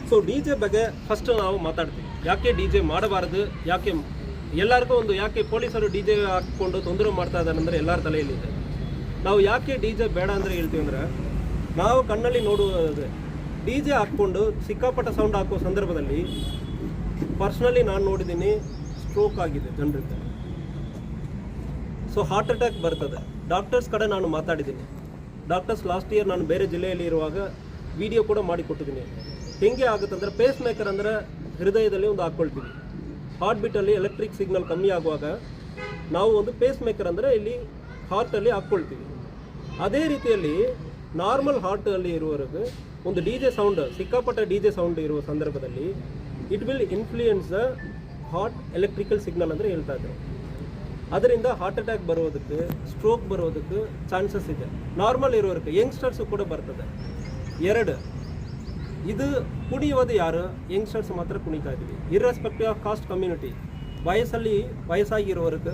So D J ಬಗ್ಗೆ first ನಾವು ಮಾತಾಡ್ತೀವಿ. ಯಾಕೆ ಡಿ ಜೆ ಮಾಡಬಾರ್ದು, ಯಾಕೆ ಎಲ್ಲರಿಗೂ ಒಂದು ಯಾಕೆ ಪೊಲೀಸರು ಡಿ ಜೆ ಹಾಕ್ಕೊಂಡು ತೊಂದರೆ ಮಾಡ್ತಾ ಇದ್ದಾರೆ ಅಂದರೆ ಎಲ್ಲರ ತಲೆಯಲ್ಲಿದೆ. ನಾವು ಯಾಕೆ ಡಿ ಜೆ ಬೇಡ ಅಂದರೆ ಹೇಳ್ತೀವಿ ಅಂದರೆ, ನಾವು ಕಣ್ಣಲ್ಲಿ ನೋಡುವುದು ಡಿ ಜೆ ಹಾಕ್ಕೊಂಡು ಸಿಕ್ಕಾಪಟ್ಟ ಸೌಂಡ್ ಹಾಕೋ ಸಂದರ್ಭದಲ್ಲಿ ಪರ್ಸ್ನಲಿ ನಾನು ನೋಡಿದ್ದೀನಿ, ಸ್ಟ್ರೋಕ್ ಆಗಿದೆ ಜನರಿಗೆ. ಸೊ ಹಾರ್ಟ್ ಅಟ್ಯಾಕ್ ಬರ್ತದೆ. ಡಾಕ್ಟರ್ಸ್ ಕಡೆ ನಾನು ಮಾತಾಡಿದ್ದೀನಿ. ಡಾಕ್ಟರ್ಸ್ ಲಾಸ್ಟ್ ಇಯರ್ ನಾನು ಬೇರೆ ಜಿಲ್ಲೆಯಲ್ಲಿ ಇರುವಾಗ ವಿಡಿಯೋ ಕೂಡ ಮಾಡಿಕೊಟ್ಟಿದ್ದೀನಿ. ಹೆಂಗೆ ಆಗುತ್ತಂದರೆ, ಪೇಸ್ ಮೇಕರ್ ಅಂದರೆ ಹೃದಯದಲ್ಲಿ ಒಂದು ಹಾಕ್ಕೊಳ್ತೀವಿ. ಹಾರ್ಟ್ ಬೀಟಲ್ಲಿ ಎಲೆಕ್ಟ್ರಿಕ್ ಸಿಗ್ನಲ್ ಕಮ್ಮಿ ಆಗುವಾಗ ನಾವು ಒಂದು ಪೇಸ್ ಮೇಕರ್ ಅಂದರೆ ಇಲ್ಲಿ ಹಾರ್ಟಲ್ಲಿ ಹಾಕ್ಕೊಳ್ತೀವಿ. ಅದೇ ರೀತಿಯಲ್ಲಿ ನಾರ್ಮಲ್ ಹಾರ್ಟಲ್ಲಿ ಇರುವವರೆಗೂ ಒಂದು ಡಿ ಜೆ ಸೌಂಡ್, ಸಿಕ್ಕಾಪಟ್ಟ ಡಿ ಜೆ ಸೌಂಡ್ ಇರುವ ಸಂದರ್ಭದಲ್ಲಿ it will influence the heart electrical signal ಅಂದರೆ ಹೇಳ್ತಾ ಇದ್ರು. ಅದರಿಂದ ಹಾರ್ಟ್ ಅಟ್ಯಾಕ್ ಬರೋದಕ್ಕೆ, ಸ್ಟ್ರೋಕ್ ಬರೋದಕ್ಕೆ ಚಾನ್ಸಸ್ ಇದೆ. ನಾರ್ಮಲ್ ಇರೋದಕ್ಕೆ ಯಂಗ್ಸ್ಟರ್ಸು ಕೂಡ ಬರ್ತದೆ. ಎರಡು, ಇದು ಕುಣಿಯೋದು ಯಾರು? ಯಂಗ್ಸ್ಟರ್ಸ್ ಮಾತ್ರ ಕುಣಿತಾ ಇದ್ದೀವಿ. ಇರ್ರೆಸ್ಪೆಕ್ಟಿವ್ ಆಫ್ ಕಾಸ್ಟ್ ಕಮ್ಯುನಿಟಿ, ವಯಸ್ಸಾಗಿರೋರಿಗೆ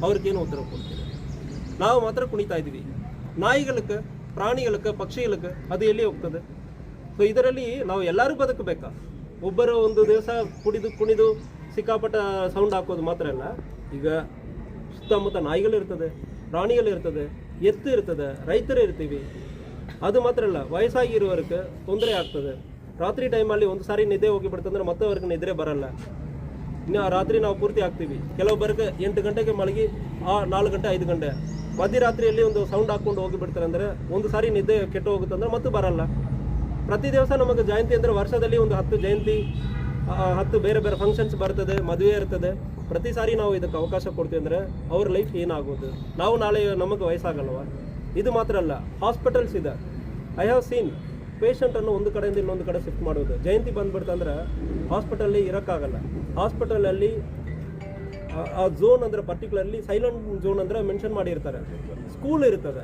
ಅವ್ರಿಗೇನು ಉತ್ತರ ಕೊಡ್ತೀವಿ, ನಾವು ಮಾತ್ರ ಕುಣಿತಾ ಇದ್ದೀವಿ. ನಾಯಿಗಳಿಗೆ, ಪ್ರಾಣಿಗಳಿಗೆ, ಪಕ್ಷಿಗಳಿಗೆ ಅದು ಎಲ್ಲಿ ಹೋಗ್ತದೆ? ಸೊ ಇದರಲ್ಲಿ ನಾವು ಎಲ್ಲರೂ ಬದುಕಬೇಕಾ? ಒಬ್ಬರು ಒಂದು ದಿವಸ ಕುಣಿದು ಸಿಕ್ಕಾಪಟ್ಟ ಸೌಂಡ್ ಹಾಕೋದು ಮಾತ್ರ ಅಲ್ಲ. ಈಗ ಸುತ್ತಮುತ್ತ ನಾಯಿಗಳಿರ್ತದೆ, ಪ್ರಾಣಿಗಳಿರ್ತದೆ, ಎತ್ತು ಇರ್ತದೆ, ರೈತರು ಇರ್ತೀವಿ. ಅದು ಮಾತ್ರ ಅಲ್ಲ, ವಯಸ್ಸಾಗಿರುವವರಿಗೆ ತೊಂದರೆ ಆಗ್ತದೆ. ರಾತ್ರಿ ಟೈಮಲ್ಲಿ ಒಂದು ಸಾರಿ ನಿದ್ದೆ ಹೋಗಿಬಿಡ್ತಂದ್ರೆ ಮತ್ತೆ ಅವ್ರಿಗೆ ನಿದ್ರೆ ಬರಲ್ಲ. ಇನ್ನು ರಾತ್ರಿ ನಾವು ಪೂರ್ತಿ ಆಗ್ತೀವಿ. ಕೆಲವೊಬ್ಬರಿಗೆ 8 ಗಂಟೆಗೆ ಮಲಗಿ 4 ಗಂಟೆ 5 ಗಂಟೆ ಮಧ್ಯರಾತ್ರಿಯಲ್ಲಿ ಒಂದು ಸೌಂಡ್ ಹಾಕ್ಕೊಂಡು ಹೋಗಿಬಿಡ್ತಾರೆ. ಅಂದರೆ ಒಂದು ಸಾರಿ ನಿದ್ದೆ ಕೆಟ್ಟು ಹೋಗುತ್ತಂದ್ರೆ ಮತ್ತೆ ಬರಲ್ಲ. ಪ್ರತಿ ದಿವಸ ನಮಗೆ ಜಯಂತಿ ಅಂದರೆ ವರ್ಷದಲ್ಲಿ ಒಂದು 10 ಜಯಂತಿ, 10 ಬೇರೆ ಬೇರೆ ಫಂಕ್ಷನ್ಸ್ ಬರ್ತದೆ, ಮದುವೆ ಇರ್ತದೆ. ಪ್ರತಿ ಸಾರಿ ನಾವು ಇದಕ್ಕೆ ಅವಕಾಶ ಕೊಡ್ತೀವಿ ಅಂದರೆ ಅವ್ರ ಲೈಫ್ ಏನಾಗೋದು? ನಾವು ನಾಳೆ ನಮಗೆ ವಯಸ್ಸಾಗಲ್ವ? ಇದು ಮಾತ್ರ ಅಲ್ಲ, ಹಾಸ್ಪಿಟಲ್ಸ್ ಇದೆ. ಐ ಹ್ಯಾವ್ ಸೀನ್ ಪೇಷಂಟನ್ನು ಒಂದು ಕಡೆಯಿಂದ ಇನ್ನೊಂದು ಕಡೆ ಶಿಫ್ಟ್ ಮಾಡೋದು. ಜಯಂತಿ ಬಂದುಬಿಡ್ತಂದ್ರೆ ಹಾಸ್ಪಿಟಲ್ಲಿ ಇರೋಕ್ಕಾಗಲ್ಲ. ಹಾಸ್ಪಿಟಲಲ್ಲಿ ಆ ಝೋನ್ ಅಂದರೆ ಪರ್ಟಿಕ್ಯುಲರ್ಲಿ ಸೈಲೆಂಟ್ ಝೋನ್ ಅಂದರೆ ಮೆನ್ಷನ್ ಮಾಡಿರ್ತಾರೆ. ಸ್ಕೂಲ್ ಇರ್ತದೆ,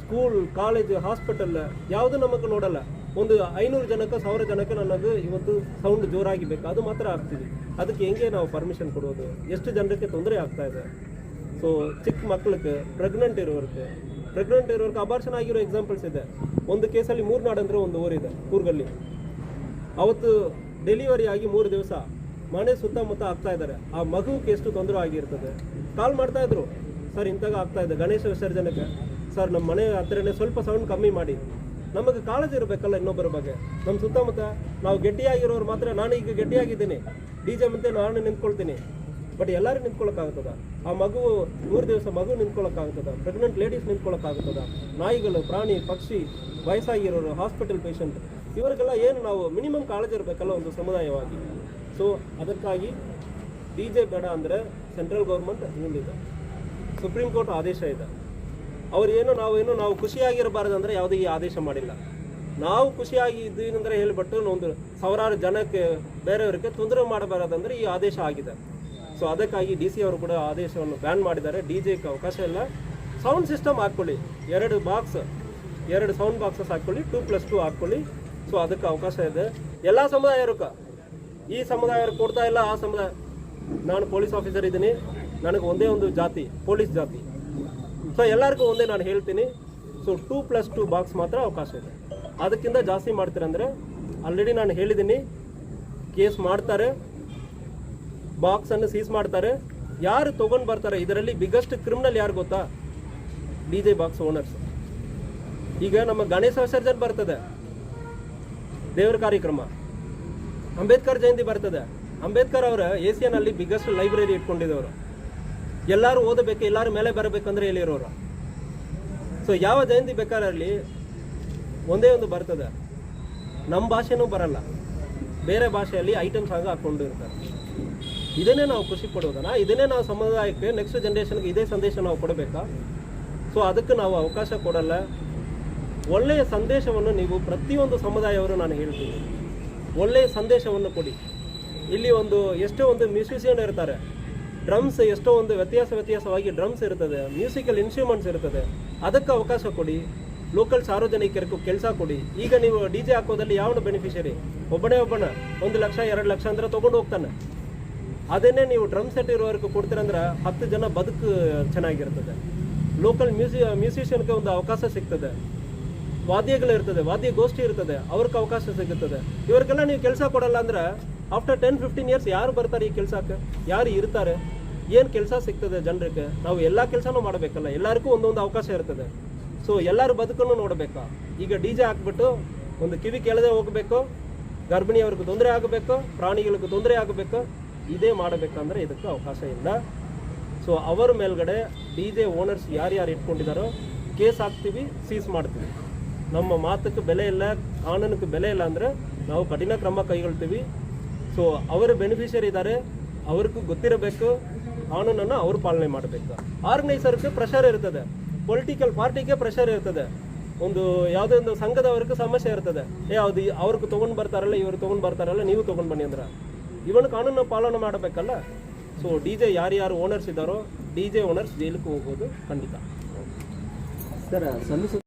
ಸ್ಕೂಲ್, ಕಾಲೇಜ್, ಹಾಸ್ಪಿಟಲ್ ಯಾವುದು ನಮಗೆ ನೋಡಲ್ಲ. ಒಂದು 500 ಜನಕ್ಕೆ 1000 ಜನಕ್ಕೆ ನನಗೆ ಇವತ್ತು ಸೌಂಡ್ ಜೋರಾಗಿ ಬೇಕು, ಅದು ಮಾತ್ರ ಆಗ್ತೀವಿ. ಅದಕ್ಕೆ ಹೆಂಗೆ ನಾವು ಪರ್ಮಿಷನ್ ಕೊಡೋದು? ಎಷ್ಟು ಜನಕ್ಕೆ ತೊಂದರೆ ಆಗ್ತಾ ಇದೆ. ಸೊ ಚಿಕ್ಕ ಮಕ್ಕಳಿಗೆ, ಪ್ರೆಗ್ನೆಂಟ್ ಇರೋರಿಗೆ ಅಬಾರ್ಷನ್ ಆಗಿರೋ ಎಕ್ಸಾಂಪಲ್ಸ್ ಇದೆ. ಒಂದು ಕೇಸಲ್ಲಿ ಮೂರ್ನಾಡು ಅಂದರೆ ಒಂದು ಊರಿದೆ, ಕೂರ್ಗಲ್ಲಿ. ಅವತ್ತು ಡೆಲಿವರಿ ಆಗಿ 3 ದಿವಸ ಮನೆ ಸುತ್ತಮುತ್ತ ಆಗ್ತಾ ಇದ್ದಾರೆ. ಆ ಮಗುಕ್ಕೆ ಎಷ್ಟು ತೊಂದರೆ ಆಗಿರ್ತದೆ. ಕಾಲ್ ಮಾಡ್ತಾಯಿದ್ರು, ಸರ್ ಇಂತಾಗ ಆಗ್ತಾ ಇದೆ ಗಣೇಶ ವಿಸರ್ಜನೆಗೆ, ಸರ್ ನಮ್ಮ ಮನೆ ಹತ್ರನೇ ಸ್ವಲ್ಪ ಸೌಂಡ್ ಕಮ್ಮಿ ಮಾಡಿ. ನಮಗೆ ಕಾಳಜಿ ಇರಬೇಕಲ್ಲ ಇನ್ನೊಬ್ಬರ ಬಗ್ಗೆ. ನಮ್ಮ ಸುತ್ತಮುತ್ತ ನಾವು ಗಟ್ಟಿಯಾಗಿರೋರು ಮಾತ್ರ, ನಾನು ಈಗ ಗಟ್ಟಿಯಾಗಿದ್ದೀನಿ, ಡಿ ಜೆ ಮುಂದೆ ನಾನು ನಿಂತ್ಕೊಳ್ತೀನಿ, ಬಟ್ ಎಲ್ಲರೂ ನಿಂತ್ಕೊಳ್ಳೋಕ್ಕಾಗ್ತದ? ಆ ಮಗು 3 ದಿವಸ ಮಗು ನಿಂತ್ಕೊಳ್ಳೋಕ್ಕಾಗ್ತದ? Pregnant ladies ನಿಂತ್ಕೊಳ್ಳೋಕ್ಕಾಗ್ತದ? ನಾಯಿಗಳು, ಪ್ರಾಣಿ, ಪಕ್ಷಿ, ವಯಸ್ಸಾಗಿರೋರು, ಹಾಸ್ಪಿಟಲ್ ಪೇಷಂಟ್, ಇವರಿಗೆಲ್ಲ ಏನು ನಾವು ಮಿನಿಮಮ್ ಕಾಳಜಿ ಇರಬೇಕಲ್ಲ ಒಂದು ಸಮುದಾಯವಾಗಿ. ಸೊ ಅದಕ್ಕಾಗಿ ಡಿ ಜೆ ಬೇಡ ಅಂದರೆ ಸೆಂಟ್ರಲ್ ಗೌರ್ಮೆಂಟ್ ಹಿಂದಿದೆ, ಸುಪ್ರೀಂ ಕೋರ್ಟ್ ಆದೇಶ ಇದೆ. ನಾವು ಖುಷಿಯಾಗಿರಬಾರ್ದು ಅಂದರೆ ಯಾವುದೇ ಈ ಆದೇಶ ಮಾಡಿಲ್ಲ. ನಾವು ಖುಷಿಯಾಗಿ ಇದ್ದೀವಿ ಅಂದರೆ ಹೇಳಿಬಿಟ್ಟು ಒಂದು ಸಾವಿರಾರು ಜನಕ್ಕೆ, ಬೇರೆಯವರಿಗೆ ತೊಂದರೆ ಮಾಡಬಾರದಂದರೆ ಈ ಆದೇಶ ಆಗಿದೆ. ಸೊ ಅದಕ್ಕಾಗಿ ಡಿ ಸಿ ಅವರು ಕೂಡ ಆದೇಶವನ್ನು ಬ್ಯಾನ್ ಮಾಡಿದ್ದಾರೆ. ಡಿ ಜೆಗೆ ಅವಕಾಶ ಇಲ್ಲ. ಸೌಂಡ್ ಸಿಸ್ಟಮ್ ಹಾಕ್ಕೊಳ್ಳಿ, 2 ಸೌಂಡ್ ಬಾಕ್ಸಸ್ ಹಾಕ್ಕೊಳ್ಳಿ, 2+2 ಹಾಕ್ಕೊಳ್ಳಿ. ಸೊ ಅದಕ್ಕೆ ಅವಕಾಶ ಇದೆ. ಎಲ್ಲ ಸಮುದಾಯಕ್ಕೆ, ಈ ಸಮುದಾಯಕ್ಕೆ ಕೊಡ್ತಾ ಇಲ್ಲ, ಆ ಸಮುದಾಯ. ನಾನು ಪೊಲೀಸ್ ಆಫೀಸರ್ ಇದ್ದೀನಿ, ನನಗೆ ಒಂದೇ ಒಂದು ಜಾತಿ, ಪೊಲೀಸ್ ಜಾತಿ. ಸೊ ಎಲ್ಲರಿಗೂ ಒಂದೇ ನಾನು ಹೇಳ್ತೀನಿ. ಸೊ 2+2 ಬಾಕ್ಸ್ ಮಾತ್ರ ಅವಕಾಶ ಇದೆ. ಅದಕ್ಕಿಂತ ಜಾಸ್ತಿ ಮಾಡ್ತೀರಂದರೆ ಆಲ್ರೆಡಿ ನಾನು ಹೇಳಿದ್ದೀನಿ, ಕೇಸ್ ಮಾಡ್ತಾರೆ, ಬಾಕ್ಸನ್ನು ಸೀಸ್ ಮಾಡ್ತಾರೆ. ಯಾರು ತೊಗೊಂಡು ಬರ್ತಾರೆ, ಇದರಲ್ಲಿ ಬಿಗ್ಗೆಸ್ಟ್ ಕ್ರಿಮಿನಲ್ ಯಾರು ಗೊತ್ತಾ? D J box owners. ಈಗ ನಮ್ಮ ಗಣೇಶ ವಿಸರ್ಜನೆ ಬರ್ತದೆ, ದೇವರ ಕಾರ್ಯಕ್ರಮ, ಅಂಬೇಡ್ಕರ್ ಜಯಂತಿ ಬರ್ತದೆ. ಅಂಬೇಡ್ಕರ್ ಅವರ ಏಷ್ಯಾನಲ್ಲಿ ಬಿಗ್ಗೆಸ್ಟ್ ಲೈಬ್ರರಿ ಇಟ್ಕೊಂಡಿದ್ದವರು. ಎಲ್ಲರೂ ಓದಬೇಕು, ಎಲ್ಲರೂ ಮೇಲೆ ಬರಬೇಕಂದ್ರೆ ಎಲ್ಲಿರೋರು. ಸೊ ಯಾವ ಜಯಂತಿ ಬೇಕಾರಲ್ಲಿ ಒಂದೇ ಒಂದು ಬರ್ತದೆ, ನಮ್ಮ ಭಾಷೆನೂ ಬರಲ್ಲ, ಬೇರೆ ಭಾಷೆಯಲ್ಲಿ ಐಟಮ್ಸ್ ಆಗ ಹಾಕ್ಕೊಂಡು ಇರ್ತಾರೆ. ಇದನ್ನೇ ನಾವು ಖುಷಿ ಪಡೋದನ್ನ, ಇದನ್ನೇ ನಾವು ಸಮುದಾಯಕ್ಕೆ, ನೆಕ್ಸ್ಟ್ ಜನ್ರೇಷನ್ಗೆ ಇದೇ ಸಂದೇಶ ನಾವು ಕೊಡಬೇಕಾ? ಸೊ ಅದಕ್ಕೆ ನಾವು ಅವಕಾಶ ಕೊಡಲ್ಲ. ಒಳ್ಳೆಯ ಸಂದೇಶವನ್ನು ನೀವು ಪ್ರತಿಯೊಂದು ಸಮುದಾಯವರು ನಾನು ಹೇಳ್ತೀನಿ, ಒಳ್ಳೆಯ ಸಂದೇಶವನ್ನು ಕೊಡಿ. ಇಲ್ಲಿ ಎಷ್ಟೋ ಒಂದು ಮ್ಯೂಸಿಷಿಯನ್ ಇರ್ತಾರೆ, ಡ್ರಮ್ಸ್ ಎಷ್ಟೋ ಒಂದು ವ್ಯತ್ಯಾಸವಾಗಿ ಡ್ರಮ್ಸ್ ಇರ್ತದೆ, ಮ್ಯೂಸಿಕಲ್ ಇನ್ಸ್ಟ್ರೂಮೆಂಟ್ಸ್ ಇರ್ತದೆ. ಅದಕ್ಕೆ ಅವಕಾಶ ಕೊಡಿ. ಲೋಕಲ್ ಸಾರ್ವಜನಿಕರಿಗೂ ಕೆಲಸ ಕೊಡಿ. ಈಗ ನೀವು ಡಿ ಜೆ ಹಾಕೋದಲ್ಲಿ ಯಾವನು ಬೆನಿಫಿಷರಿ? ಒಬ್ಬ 1 ಲಕ್ಷ 2 ಲಕ್ಷ ಅಂದರೆ ತೊಗೊಂಡು ಹೋಗ್ತಾನೆ. ಅದನ್ನೇ ನೀವು ಡ್ರಮ್ ಸೆಟ್ ಇರೋವರೆಗೂ ಕೊಡ್ತೀರಂದ್ರೆ 10 ಜನ ಬದುಕು ಚೆನ್ನಾಗಿರ್ತದೆ. ಲೋಕಲ್ ಮ್ಯೂಸಿಷಿಯನ್ಗೆ ಒಂದು ಅವಕಾಶ ಸಿಗ್ತದೆ. ವಾದ್ಯಗಳಿರ್ತದೆ, ವಾದ್ಯ ಗೋಷ್ಠಿ ಇರ್ತದೆ, ಅವ್ರಿಗೆ ಅವಕಾಶ ಸಿಗುತ್ತದೆ. ಇವ್ರಿಗೆಲ್ಲ ನೀವು ಕೆಲಸ ಕೊಡಲ್ಲ ಅಂದ್ರೆ ಆಫ್ಟರ್ 10-15 ಇಯರ್ಸ್ ಯಾರು ಬರ್ತಾರೆ ಈ ಕೆಲಸಕ್ಕೆ, ಯಾರು ಇರ್ತಾರೆ, ಏನು ಕೆಲಸ ಸಿಗ್ತದೆ ಜನರಿಗೆ? ನಾವು ಎಲ್ಲ ಕೆಲಸನೂ ಮಾಡಬೇಕಲ್ಲ, ಎಲ್ಲರಿಗೂ ಒಂದೊಂದು ಅವಕಾಶ ಇರ್ತದೆ. ಸೊ ಎಲ್ಲರೂ ಬದುಕನ್ನು ನೋಡಬೇಕಾ? ಈಗ DJ ಹಾಕ್ಬಿಟ್ಟು ಒಂದು ಕಿವಿ ಕೇಳದೆ ಹೋಗಬೇಕು, ಗರ್ಭಿಣಿಯವ್ರಿಗೆ ತೊಂದರೆ ಆಗಬೇಕು, ಪ್ರಾಣಿಗಳಿಗೆ ತೊಂದರೆ ಆಗಬೇಕು, ಇದೇ ಮಾಡಬೇಕಂದ್ರೆ ಇದಕ್ಕೆ ಅವಕಾಶ ಇಲ್ಲ. ಸೊ ಅವರ ಮೇಲ್ಗಡೆ DJ ಓನರ್ಸ್ ಯಾರ್ಯಾರು ಇಟ್ಕೊಂಡಿದ್ದಾರೋ ಕೇಸ್ ಹಾಕ್ತೀವಿ, ಸೀಸ್ ಮಾಡ್ತೀವಿ. ನಮ್ಮ ಮಾತಕ್ಕೆ ಬೆಲೆ ಇಲ್ಲ, ಕಾನೂನಿಗೆ ಬೆಲೆ ಇಲ್ಲ ಅಂದರೆ ನಾವು ಕಠಿಣ ಕ್ರಮ ಕೈಗೊಳ್ತೀವಿ. ಸೊ ಅವರ ಬೆನಿಫಿಷರಿ ಇದ್ದಾರೆ, ಅವ್ರಿಗೂ ಗೊತ್ತಿರಬೇಕು, ಕಾನೂನನ್ನು ಅವರು ಪಾಲನೆ ಮಾಡಬೇಕು. ಆರ್ಗನೈಸರ್ಗೆ ಪ್ರೆಷರ್ ಇರ್ತದೆ, ಪೊಲಿಟಿಕಲ್ ಪಾರ್ಟಿಗೆ ಪ್ರೆಷರ್ ಇರ್ತದೆ, ಒಂದು ಯಾವುದೇ ಒಂದು ಸಂಘದವ್ರಿಗೆ ಸಮಸ್ಯೆ ಇರ್ತದೆ. ಅದು ಅವ್ರಿಗೆ ತೊಗೊಂಡು ಬರ್ತಾರಲ್ಲ, ಇವ್ರು ತೊಗೊಂಡು ಬರ್ತಾರಲ್ಲ, ನೀವು ತೊಗೊಂಡು ಬನ್ನಿ ಅಂದ್ರೆ ಇವನು ಕಾನೂನು ಪಾಲನೆ ಮಾಡಬೇಕಲ್ಲ. ಸೊ DJ ಯಾರ್ಯಾರು ಓನರ್ಸ್ ಇದ್ದಾರೋ DJ ಓನರ್ಸ್ ಜೈಲಿಗೆ ಹೋಗೋದು ಖಂಡಿತ. ಸರ್,